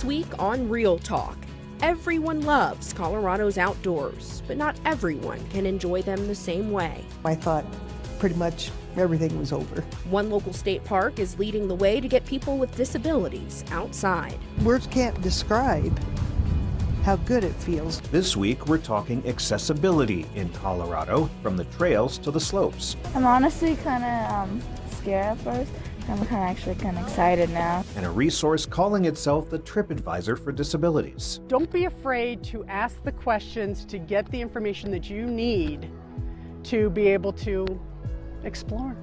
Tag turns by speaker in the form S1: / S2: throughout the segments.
S1: week on Real Talk. Everyone loves Colorado's outdoors, but not everyone can enjoy them the same way.
S2: I thought pretty much everything was over.
S1: One local state park is leading the way to get people with disabilities outside.
S2: Words can't describe how good it feels.
S3: This week, we're talking accessibility in Colorado, from the trails to the slopes.
S4: I'm honestly kind of scared at first. I'm actually kind of excited now.
S3: And a resource calling itself the TripAdvisor for disabilities.
S5: Don't be afraid to ask the questions to get the information that you need to be able to explore.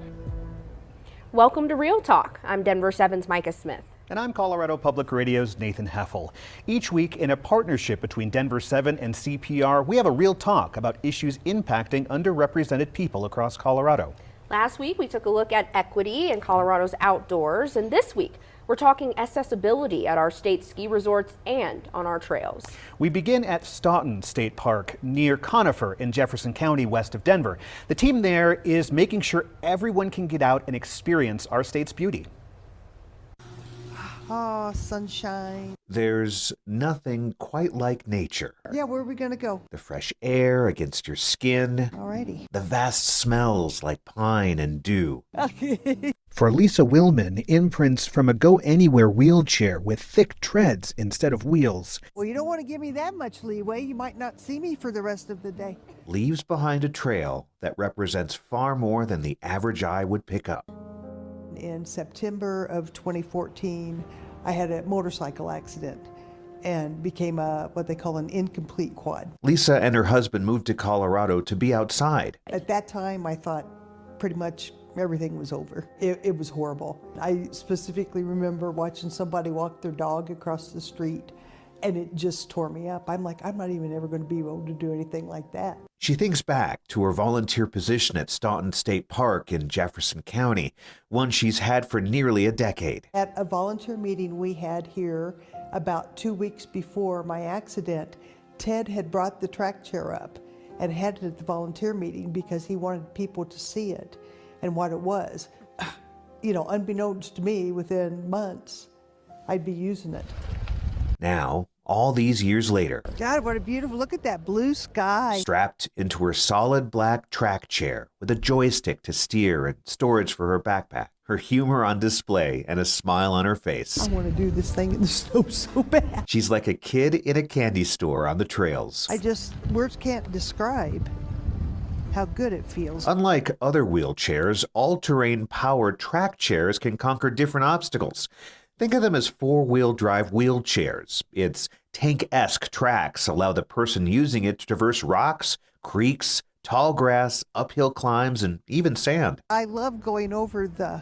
S1: Welcome to Real Talk. I'm Denver 7's Micah Smith.
S3: And I'm Colorado Public Radio's Nathan Heffel. Each week, in a partnership between Denver 7 and CPR, we have a real talk about issues impacting underrepresented people across Colorado.
S1: Last week, we took a look at equity in Colorado's outdoors, and this week, we're talking accessibility at our state ski resorts and on our trails. We begin at Stoughton State Park near Conifer in Jefferson County, west of Denver. The team there is making sure everyone can get out and experience our state's beauty.
S2: Oh, sunshine.
S3: There's nothing quite like nature.
S2: Yeah, where are we going to go?
S3: The fresh air against your skin.
S2: Alrighty.
S3: The vast smells like pine and dew. For Lisa Willman, imprints from a go-anywhere wheelchair with thick treads instead of wheels.
S2: Well, you don't want to give me that much leeway. You might not see me for the rest of the day.
S3: Leaves behind a trail that represents far more than the average eye would pick up.
S2: In September of 2014, I had a motorcycle accident and became what they call an incomplete quad.
S3: Lisa and her husband moved to Colorado to be outside.
S2: At that time, I thought pretty much everything was over. It was horrible. I specifically remember watching somebody walk their dog across the street, and it just tore me up. I'm like, I'm not even ever going to be able to do anything like that.
S3: She thinks back to her volunteer position at Stoughton State Park in Jefferson County, one she's had for nearly a decade.
S2: At a volunteer meeting we had here about 2 weeks before my accident, Ted had brought the track chair up and had it at the volunteer meeting because he wanted people to see it and what it was. You know, unbeknownst to me, within months, I'd be using it.
S3: Now, all these years later,
S2: God, what a beautiful, look at that blue sky.
S3: Strapped into her solid black track chair with a joystick to steer and storage for her backpack, her humor on display and a smile on her face.
S2: I want to do this thing in the snow so bad.
S3: She's like a kid in a candy store on the trails.
S2: Words can't describe how good it feels.
S3: Unlike other wheelchairs, all-terrain powered track chairs can conquer different obstacles. Think of them as four-wheel drive wheelchairs. Its tank-esque tracks allow the person using it to traverse rocks, creeks, tall grass, uphill climbs, and even sand.
S2: I love going over the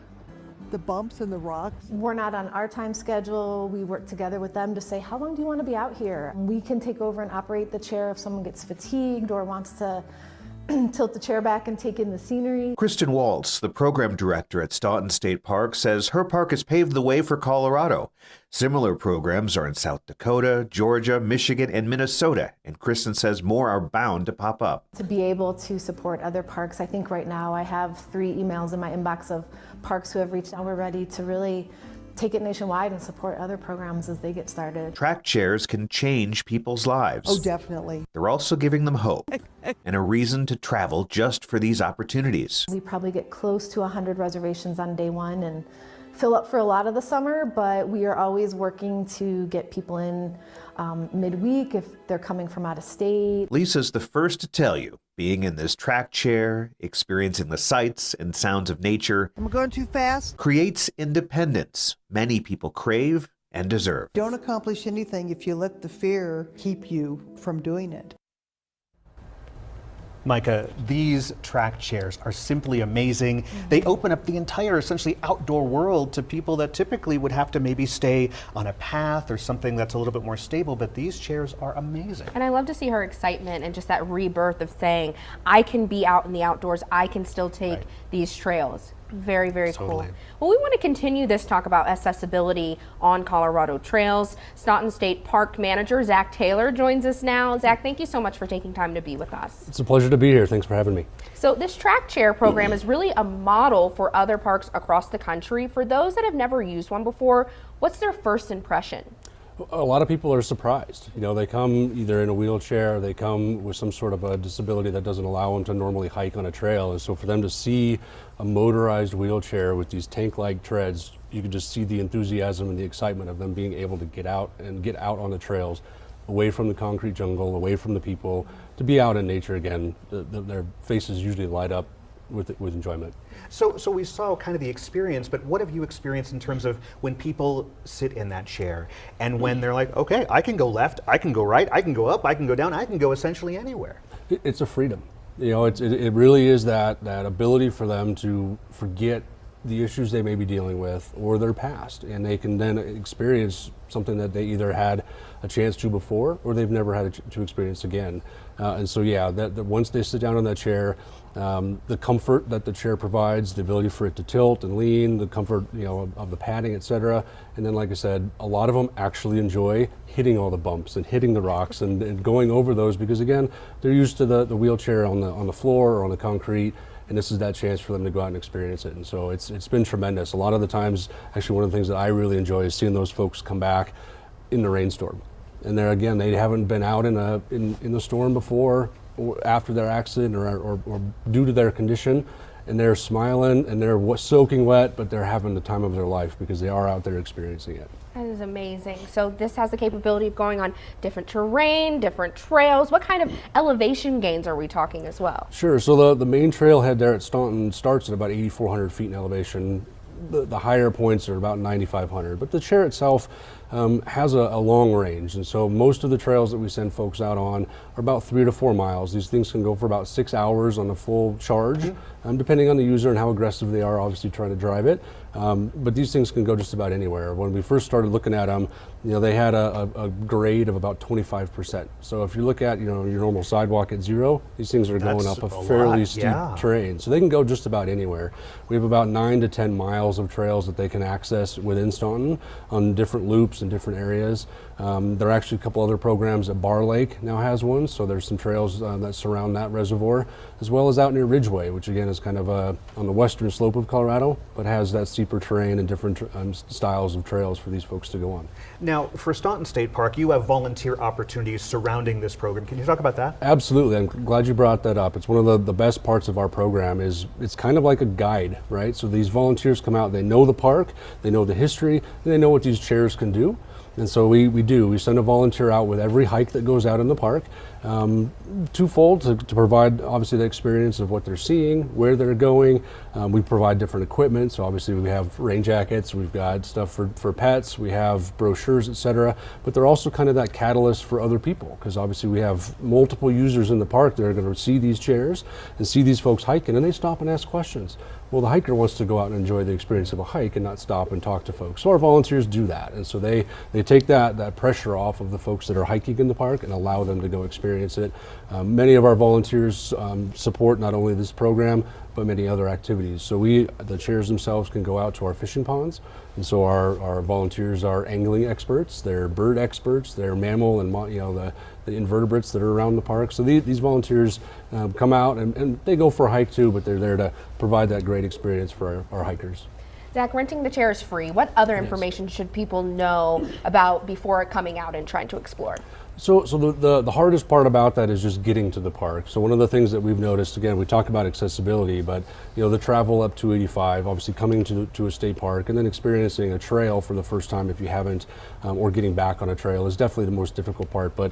S2: bumps and the rocks.
S6: We're not on our time schedule. We work together with them to say, how long do you want to be out here? We can take over and operate the chair if someone gets fatigued or wants to tilt the chair back and take in the scenery.
S3: Kristen Waltz, the program director at Stoughton State Park, says her park has paved the way for Colorado. Similar programs are in South Dakota, Georgia, Michigan, and Minnesota, and Kristen says more are bound to pop up.
S6: To be able to support other parks, I think right now I have 3 emails in my inbox of parks who have reached out. We're ready to really take it nationwide and support other programs as they get started.
S3: Track chairs can change people's lives.
S2: Oh, definitely.
S3: They're also giving them hope and a reason to travel just for these opportunities.
S6: We probably get close to 100 reservations on day one and fill up for a lot of the summer, but we are always working to get people in midweek if they're coming from out of state.
S3: Lisa's the first to tell you, being in this track chair, experiencing the sights and sounds of nature,
S2: Am I going too fast?
S3: creates independence many people crave and deserve.
S2: Don't accomplish anything if you let the fear keep you from doing it.
S7: Micah, these track chairs are simply amazing. They open up the entire essentially outdoor world to people that typically would have to maybe stay on a path or something that's a little bit more stable, but these chairs are amazing.
S1: And I love to see her excitement and just that rebirth of saying, I can be out in the outdoors, I can still take these trails. Very, very
S7: Totally.
S1: cool. Well, we want to continue this talk about accessibility on Colorado trails. Stoughton State Park Manager Zach Taylor joins us now. Zach, thank you so much for taking time to be with us.
S8: It's a pleasure to be here. Thanks for having me.
S1: So this track chair program is really a model for other parks across the country. For those that have never used one before, what's their first impression?
S8: A lot of people are surprised. You know, they come either in a wheelchair, they come with some sort of a disability that doesn't allow them to normally hike on a trail. And so for them to see a motorized wheelchair with these tank-like treads, you can just see the enthusiasm and the excitement of them being able to get out on the trails, away from the concrete jungle, away from the people, to be out in nature again. Their faces usually light up with enjoyment.
S7: So we saw kind of the experience, but what have you experienced in terms of when people sit in that chair and when they're like, okay, I can go left, I can go right, I can go up, I can go down, I can go essentially anywhere?
S8: It's a freedom. You know, it really is that ability for them to forget the issues they may be dealing with or their past, and they can then experience something that they either had a chance to before or they've never had to experience again. And so yeah, that once they sit down in that chair, the comfort that the chair provides, the ability for it to tilt and lean, the comfort, you know, of the padding, etc. And then, like I said, a lot of them actually enjoy hitting all the bumps and hitting the rocks and going over those, because again, they're used to the wheelchair on the floor or on the concrete, and this is that chance for them to go out and experience it. And so it's been tremendous. A lot of the times, actually, one of the things that I really enjoy is seeing those folks come back in the rainstorm. And there again, they haven't been out in the storm before or after their accident or due to their condition, and they're smiling and they're soaking wet, but they're having the time of their life because they are out there experiencing it.
S1: That is amazing. So this has the capability of going on different terrain, different trails. What kind of elevation gains are we talking as well?
S8: Sure. So the main trailhead there at Staunton starts at about 8,400 feet in elevation. The higher points are about 9,500, but the chair itself has a long range, and so most of the trails that we send folks out on are about 3 to 4 miles. These things can go for about 6 hours on a full charge, depending on the user and how aggressive they are, obviously trying to drive it. But these things can go just about anywhere. When we first started looking at them, you know, they had a grade of about 25%. So if you look at, you know, your normal sidewalk at 0, these things are going up a fairly steep terrain. So they can go just about anywhere. We have about 9 to 10 miles of trails that they can access within Staunton on different loops in different areas. There are actually a couple other programs at Bar Lake now has one, so there's some trails that surround that reservoir, as well as out near Ridgeway, which again is kind of on the western slope of Colorado, but has that steeper terrain and different styles of trails for these folks to go on.
S7: Now, for Staunton State Park, you have volunteer opportunities surrounding this program. Can you talk about that?
S8: Absolutely. I'm glad you brought that up. It's one of the best parts of our program is it's kind of like a guide, right? So these volunteers come out, they know the park, they know the history, and they know what these chairs can do. And so we send a volunteer out with every hike that goes out in the park, twofold to provide obviously the experience of what they're seeing, where they're going. We provide different equipment, so obviously we have rain jackets, we've got stuff for pets, we have brochures, etc. But they're also kind of that catalyst for other people, because obviously we have multiple users in the park that are going to see these chairs and see these folks hiking, and they stop and ask questions. Well, the hiker wants to go out and enjoy the experience of a hike and not stop and talk to folks. So our volunteers do that. And so they take that pressure off of the folks that are hiking in the park and allow them to go experience it. Many of our volunteers support not only this program, but many other activities. So the chairs themselves can go out to our fishing ponds. And so our volunteers are angling experts, they're bird experts, they're mammal and the invertebrates that are around the park. So these volunteers come out and they go for a hike too, but they're there to provide that great experience for our hikers.
S1: Zach, renting the chair is free. What other information should people know about before coming out and trying to explore?
S8: So the hardest part about that is just getting to the park. So one of the things that we've noticed, again, we talk about accessibility, but the travel up to 85, obviously coming to a state park and then experiencing a trail for the first time if you haven't, or getting back on a trail is definitely the most difficult part. But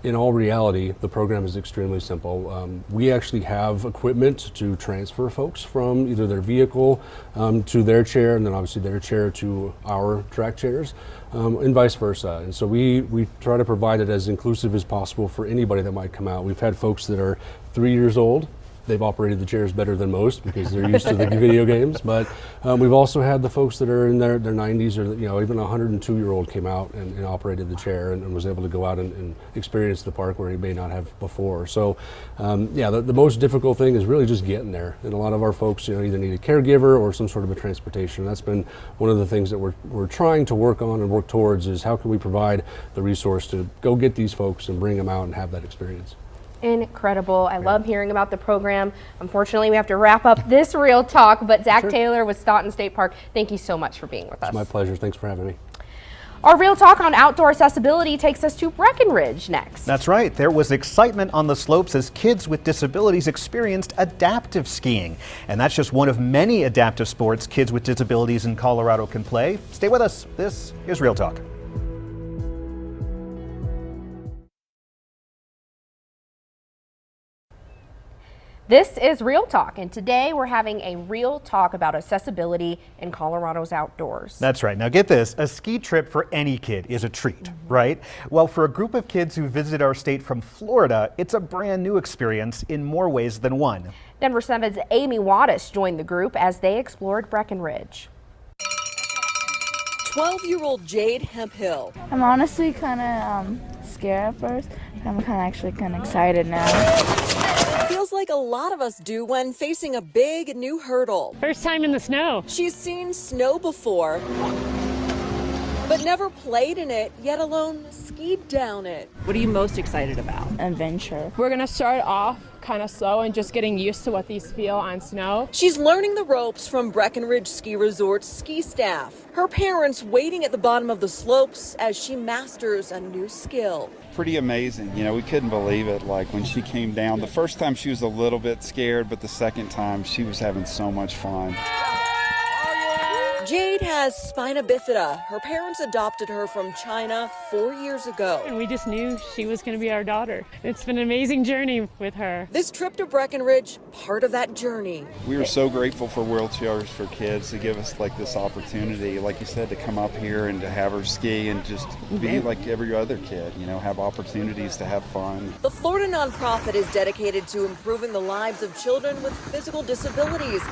S8: in all reality, the program is extremely simple. We actually have equipment to transfer folks from either their vehicle to their chair, and then obviously their chair to our track chairs. And vice versa. And so we try to provide it as inclusive as possible for anybody that might come out. We've had folks that are 3 years old. They've operated the chairs better than most because they're used to the video games. But we've also had the folks that are in their 90s, or even a 102-year-old came out and operated the chair and was able to go out and experience the park where he may not have before. So the most difficult thing is really just getting there. And a lot of our folks either need a caregiver or some sort of a transportation. That's been one of the things that we're trying to work on and work towards, is how can we provide the resource to go get these folks and bring them out and have that experience.
S1: Incredible. I love hearing about the program. Unfortunately, we have to wrap up this real talk, but Zach Taylor with Staunton State Park, thank you so much for being with us.
S8: It's my pleasure. Thanks for having me.
S1: Our Real Talk on outdoor accessibility takes us to Breckenridge next.
S7: That's right. There was excitement on the slopes as kids with disabilities experienced adaptive skiing. And that's just one of many adaptive sports kids with disabilities in Colorado can play. Stay with us. This is Real Talk.
S1: This is Real Talk, and today we're having a real talk about accessibility in Colorado's outdoors.
S7: That's right. Now get this, a ski trip for any kid is a treat, right? Well, for a group of kids who visit our state from Florida, it's a brand new experience in more ways than one.
S1: Denver 7's Amy Wattis joined the group as they explored Breckenridge.
S9: 12-year-old Jade Heffel.
S4: I'm honestly kind of scared at first. I'm actually kind of excited now.
S9: Feels like a lot of us do when facing a big new hurdle.
S10: First time in the snow.
S9: She's seen snow before, but never played in it, yet alone skied down it. What are you most excited about?
S4: Adventure.
S10: We're gonna start off kind of slow and just getting used to what these feel on snow.
S9: She's learning the ropes from Breckenridge Ski Resort's ski staff. Her parents waiting at the bottom of the slopes as she masters a new skill.
S11: Pretty amazing. You know, we couldn't believe it. Like when she came down, the first time she was a little bit scared, but the second time she was having so much fun.
S9: Jade has spina bifida. Her parents adopted her from China 4 years ago.
S10: And we just knew she was going to be our daughter. It's been an amazing journey with her.
S9: This trip to Breckenridge, part of that journey.
S11: We are so grateful for Wheelchairs for Kids to give us like this opportunity, like you said, to come up here and to have her ski and just be like every other kid, you know, have opportunities to have fun.
S9: The Florida nonprofit is dedicated to improving the lives of children with physical disabilities.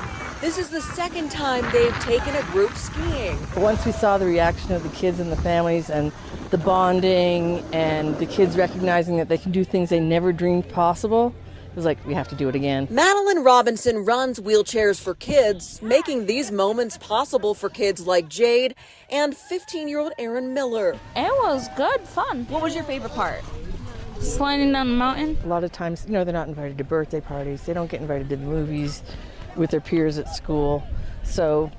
S9: This is the second time they've taken a group skiing.
S12: Once we saw the reaction of the kids and the families and the bonding and the kids recognizing that they can do things they never dreamed possible, it was like, we have to do it again.
S9: Madeline Robinson runs Wheelchairs for Kids, making these moments possible for kids like Jade and 15-year-old Aaron Miller.
S4: It was good fun.
S9: What was your favorite part?
S4: Sliding down the mountain.
S12: A lot of times, you know, they're not invited to birthday parties. They don't get invited to the movies with their peers at school. So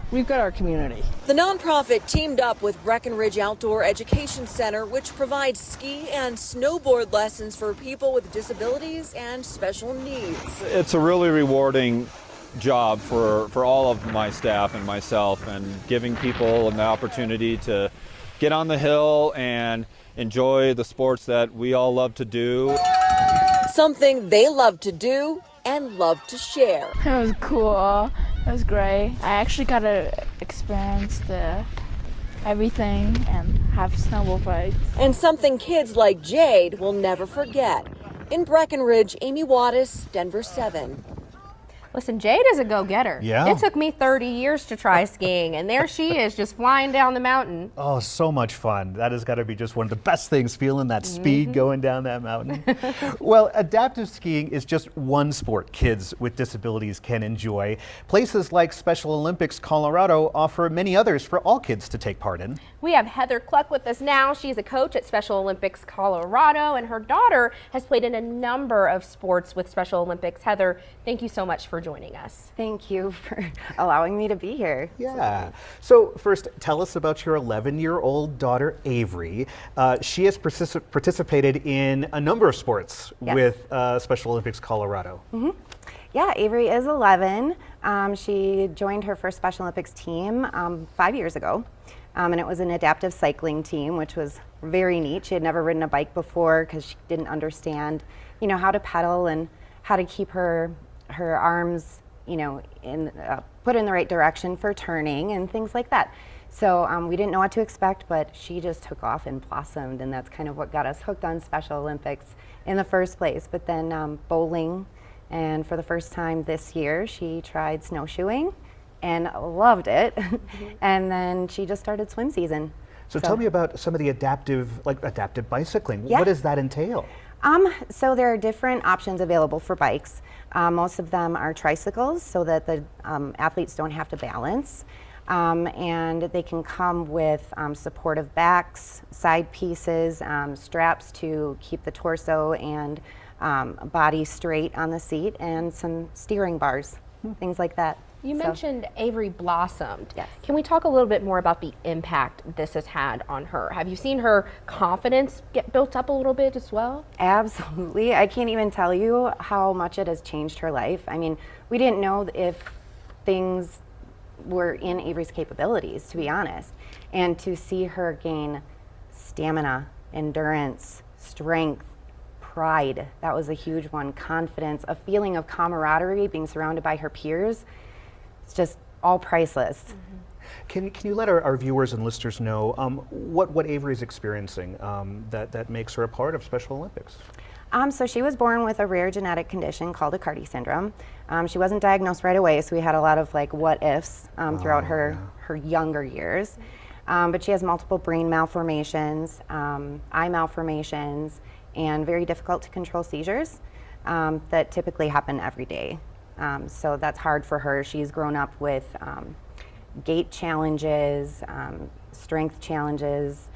S12: we've got our community.
S9: The nonprofit teamed up with Breckenridge Outdoor Education Center, which provides ski and snowboard lessons for people with disabilities and special needs.
S13: It's a really rewarding job for all of my staff and myself, and giving people an opportunity to get on the hill and enjoy the sports that we all love to do.
S9: Something they love to do and love to share.
S4: It was cool. It was great. I actually got to experience everything and have snowball fights.
S9: And something kids like Jade will never forget. In Breckenridge, Amy Wattis, Denver 7.
S1: Listen, Jade is a go-getter.
S7: Yeah.
S1: It took me 30 years to try skiing, and there she is just flying down the mountain.
S7: Oh, so much fun. That has got to be just one of the best things, feeling that speed going down that mountain. Well, adaptive skiing is just one sport kids with disabilities can enjoy. Places like Special Olympics Colorado offer many others for all kids to take part in.
S1: We have Heather Cluck with us now. She's a coach at Special Olympics Colorado, and her daughter has played in a number of sports with Special Olympics. Heather, thank you so much for joining us.
S14: Thank you for allowing me to be here.
S7: Yeah. So first, tell us about your 11-year-old daughter, Avery. She has participated in a number of sports with Special Olympics Colorado.
S14: Yeah, Avery is 11. She joined her first Special Olympics team 5 years ago. And it was an adaptive cycling team, which was very neat. She had never ridden a bike before because she didn't understand, you know, how to pedal and how to keep her arms, you know, put in the right direction for turning and things like that. So we didn't know what to expect, but she just took off and blossomed, and that's kind of what got us hooked on Special Olympics in the first place. But then bowling, and for the first time this year, she tried snowshoeing and loved it. And then she just started swim season.
S7: So tell me about some of the adaptive bicycling.
S14: Yeah.
S7: What does that entail?
S14: So there are different options available for bikes. Most of them are tricycles so that the athletes don't have to balance. And they can come with supportive backs, side pieces, straps to keep the torso and body straight on the seat, and some steering bars, things like that.
S1: You mentioned Avery blossomed.
S14: Yes.
S1: Can we talk a little bit more about the impact this has had on her? Have you seen her confidence get built up a little bit as well?
S14: Absolutely. I can't even tell you how much it has changed her life. I mean, we didn't know if things were in Avery's capabilities, to be honest. And to see her gain stamina, endurance, strength, pride, that was a huge one, confidence, a feeling of camaraderie, being surrounded by her peers. It's just all priceless.
S7: Can you let our viewers and listeners know what Avery's experiencing that makes her a part of Special Olympics?
S14: So she was born with a rare genetic condition called Accardi syndrome. She wasn't diagnosed right away, so we had a lot of like what ifs throughout her younger years. But she has multiple brain malformations, eye malformations, and very difficult to control seizures that typically happen every day. So that's hard for her. She's grown up with gait challenges, strength challenges,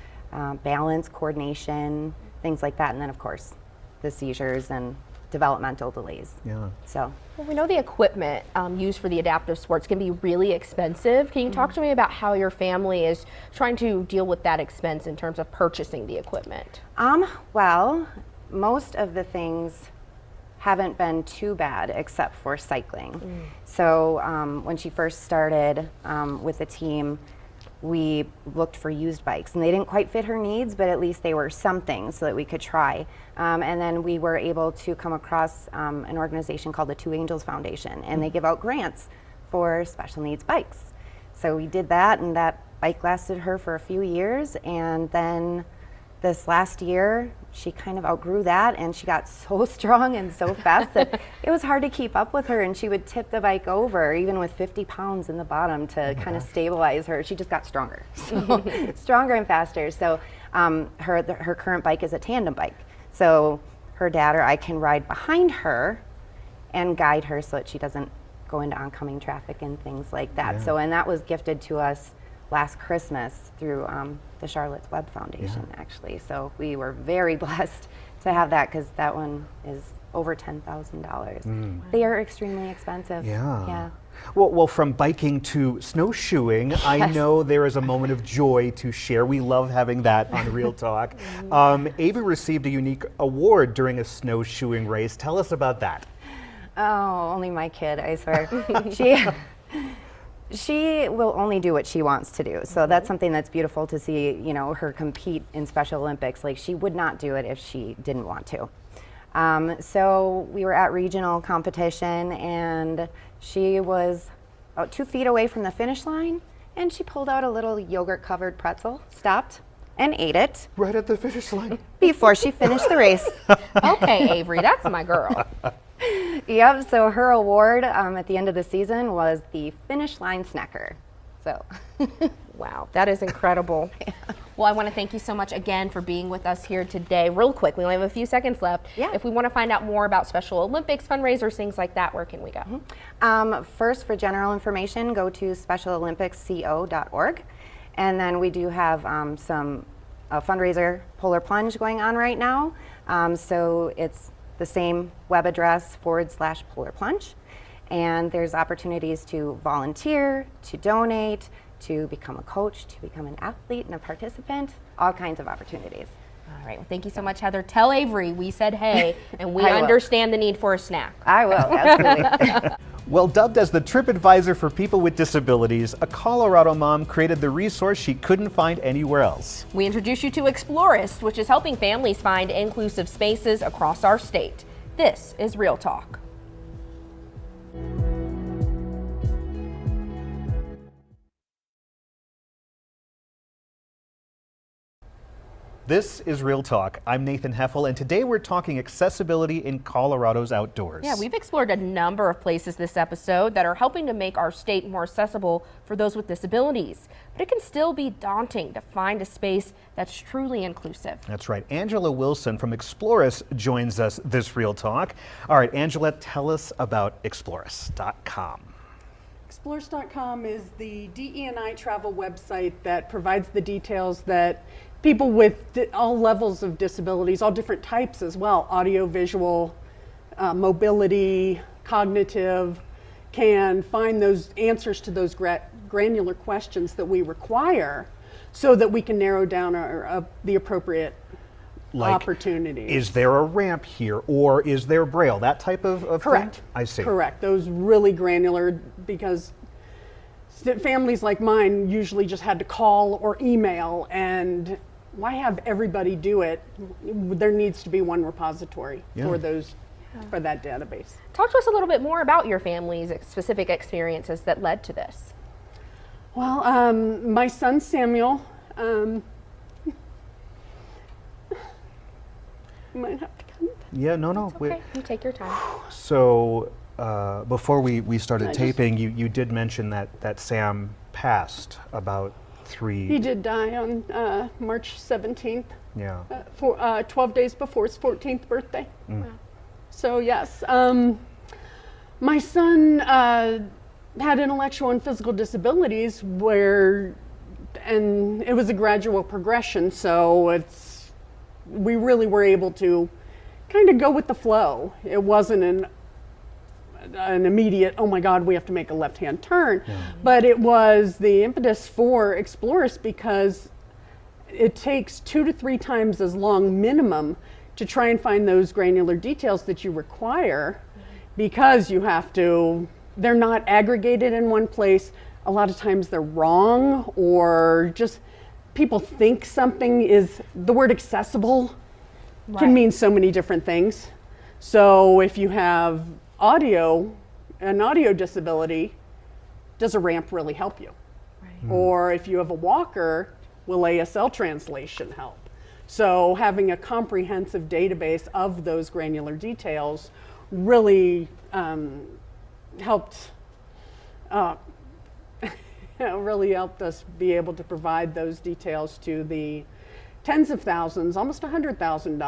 S14: balance, coordination, things like that. And then of course, the seizures and developmental delays.
S7: Yeah.
S14: So.
S1: Well, we know the equipment used for the adaptive sports can be really expensive. Can you talk to me about how your family is trying to deal with that expense in terms of purchasing the equipment?
S14: Well, most of the things haven't been too bad except for cycling. So when she first started with the team, we looked for used bikes, and they didn't quite fit her needs, but at least they were something so that we could try. And then we were able to come across an organization called the Two Angels Foundation, and they give out grants for special needs bikes. So we did that, and that bike lasted her for a few years, and then this last year, she kind of outgrew that, and she got so strong and so fast that it was hard to keep up with her, and she would tip the bike over, even with 50 pounds in the bottom to kind of stabilize her. She just got stronger, so stronger and faster. So her current bike is a tandem bike. So her dad or I can ride behind her and guide her so that she doesn't go into oncoming traffic and things like that.
S7: Yeah.
S14: So, and that was gifted to us last Christmas through the Charlotte's Web Foundation, actually. So we were very blessed to have that, because that one is over $10,000. They are extremely expensive.
S7: Yeah. Well, from biking to snowshoeing, I know there is a moment of joy to share. We love having that on Real Talk. Ava received a unique award during a snowshoeing race. Tell us about that.
S14: Oh, only my kid, I swear. She will only do what she wants to do. So that's something that's beautiful to see, you know, her compete in Special Olympics. Like, she would not do it if she didn't want to. So we were at regional competition, and she was about 2 feet away from the finish line, and she pulled out a little yogurt-covered pretzel, stopped, and ate it.
S7: Right at the finish line?
S14: Before she finished the race.
S1: Okay, Avery, that's my girl.
S14: Yep, so her award at the end of the season was the finish line snacker. So,
S1: wow, that is incredible. Well, I want to thank you so much again for being with us here today. Real quick, we only have a few seconds left.
S14: Yeah.
S1: If we want to find out more about Special Olympics fundraisers, things like that, where can we go?
S14: First, for general information, go to specialolympicsco.org. And then we do have some fundraiser polar plunge going on right now. So it's the same web address /polar plunge. And there's opportunities to volunteer, to donate, to become a coach, to become an athlete and a participant, all kinds of opportunities.
S1: All right, well, thank you so much, Heather. Tell Avery we said hey, and we
S14: I will.
S1: understand the need for a snack.
S14: I will, absolutely.
S7: Well, dubbed as the trip advisor for people with disabilities, a Colorado mom created the resource she couldn't find anywhere else.
S1: We introduce you to Explorist, which is helping families find inclusive spaces across our state. This is Real Talk.
S7: This is Real Talk. I'm Nathan Heffel, and today we're talking accessibility in Colorado's outdoors.
S1: Yeah, we've explored a number of places this episode that are helping to make our state more accessible for those with disabilities. But it can still be daunting to find a space that's truly inclusive.
S7: That's right. Angela Wilson from Explorist joins us this Real Talk. All right, Angela, tell us about Explorist.com.
S5: Explorist.com is the DE&I travel website that provides the details that people with all levels of disabilities, all different types as well, audio, visual, mobility, cognitive, can find those answers to those granular questions that we require so that we can narrow down the appropriate opportunities.
S7: Is there a ramp here, or is there Braille? That type of
S5: Correct.
S7: thing? I see.
S5: Correct. Those really granular, because families like mine usually just had to call or email, and why have everybody do it? There needs to be one repository for that database.
S1: Talk to us a little bit more about your family's specific experiences that led to this.
S5: Well, my son Samuel, might have to come.
S7: Yeah, no.
S1: Okay, you take your time.
S7: So before we started taping, you did mention that Sam passed about 3.
S5: He did die on March 17th.
S7: Yeah.
S5: 12 days before his 14th birthday. Wow. So yes, my son had intellectual and physical disabilities and it was a gradual progression. So we really were able to kind of go with the flow. It wasn't an immediate, oh my God, we have to make a left-hand turn. Yeah. But it was the impetus for Explorers, because it takes 2 to 3 times as long minimum to try and find those granular details that you require, because they're not aggregated in one place. A lot of times they're wrong, or just people think something is, the word accessible can mean so many different things. So if you have an audio disability, does a ramp really help you? Right. Or if you have a walker, will ASL translation help? So having a comprehensive database of those granular details really helped us be able to provide those details to the tens of thousands, almost 100,000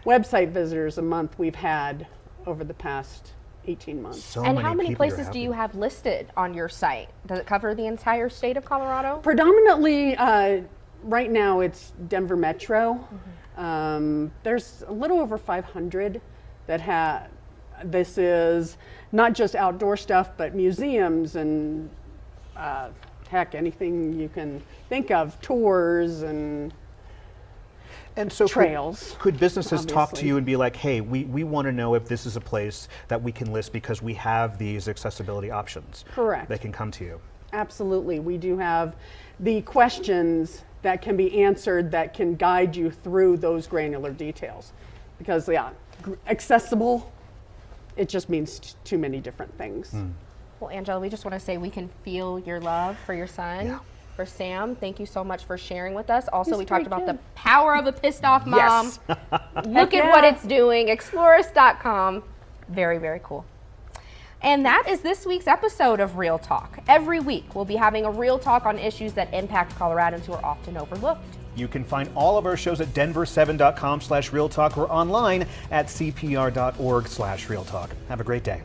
S5: website visitors a month we've had over the past 18 months.
S1: And how many places do you have listed on your site? Does it cover the entire state of Colorado?
S5: Predominantly, right now it's Denver Metro. Mm-hmm. There's a little over 500 that this is not just outdoor stuff, but museums and anything you can think of, tours and so trails.
S7: Could businesses
S5: obviously
S7: talk to you and be like, hey, we want to know if this is a place that we can list because we have these accessibility options?
S5: Correct.
S7: They can come to you.
S5: Absolutely. We do have the questions that can be answered that can guide you through those granular details. Because, accessible, it just means too many different things.
S1: Well, Angela, we just want to say we can feel your love for your son, for Sam. Thank you so much for sharing with us. Also, we talked about the power of a pissed off mom.
S7: Yes.
S1: Look at what it's doing. Explorers.com. Very, very cool. And that is this week's episode of Real Talk. Every week, we'll be having a real talk on issues that impact Coloradans who are often overlooked.
S7: You can find all of our shows at denver7.com/realtalk or online at cpr.org/realtalk. Have a great day.